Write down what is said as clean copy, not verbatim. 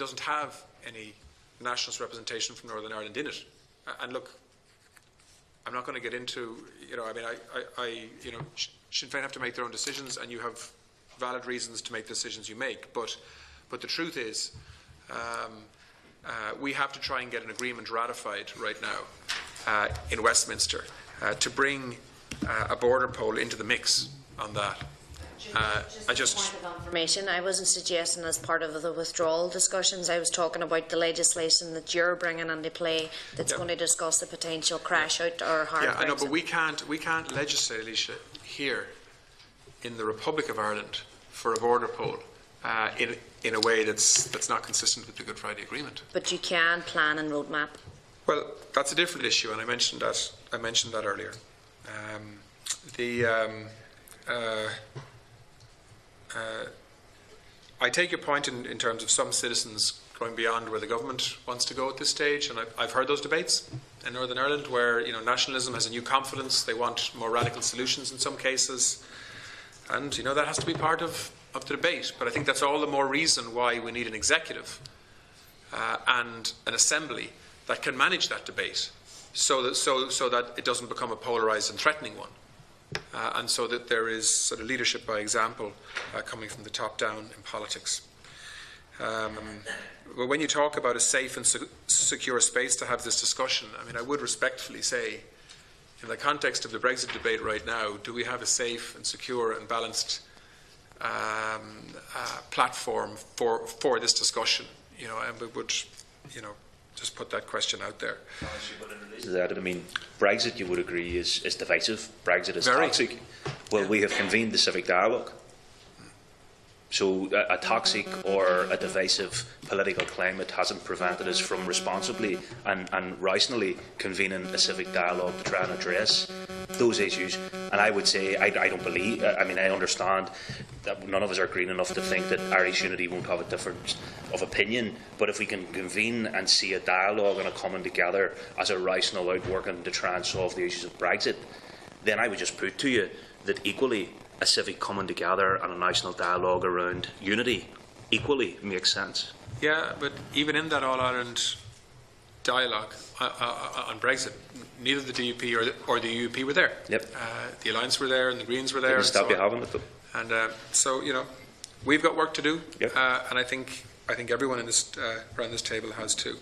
doesn't have any nationalist representation from Northern Ireland in it. And look, I'm not going to get into, Sinn Féin have to make their own decisions, and you have valid reasons to make the decisions you make. But the truth is, we have to try and get an agreement ratified right now in Westminster to bring a border poll into the mix on that. Just a point of information, I wasn't suggesting as part of the withdrawal discussions. I was talking about the legislation that you're bringing into play that's going to discuss the potential crash out or hard Brexit. I know, but we can't legislate, Alicia, here in the Republic of Ireland for a border poll in a way that's not consistent with the Good Friday Agreement. But you can plan and roadmap. Well, that's a different issue, and I mentioned that earlier. I take your point in terms of some citizens going beyond where the government wants to go at this stage, and I've heard those debates in Northern Ireland where nationalism has a new confidence. They want more radical solutions in some cases, and that has to be part of the debate. But I think that's all the more reason why we need an executive and an assembly that can manage that debate, so that it doesn't become a polarised and threatening one. And so that there is sort of leadership by example coming from the top down in politics. But when you talk about a safe and secure space to have this discussion, I would respectfully say, in the context of the Brexit debate right now, do we have a safe and secure and balanced platform for this discussion? And we would, just put that question out there. Brexit, you would agree, is divisive. Brexit is toxic. Well, we have convened the civic dialogue. So a toxic or a divisive political climate hasn't prevented us from responsibly and rationally convening a civic dialogue to try and address those issues. And I would say, I don't believe, I understand that none of us are green enough to think that Irish unity won't have a difference of opinion, but if we can convene and see a dialogue and a coming together as a rational outworking to try and solve the issues of Brexit, then I would just put to you that equally a civic coming together and a national dialogue around unity equally makes sense. Yeah, but even in that All-Ireland dialogue on Brexit, neither the DUP or the UUP were there. Yep. The Alliance were there and the Greens were there. Didn't stop you having with them. And so, we've got work to do, yep. and I think everyone in this around this table has too.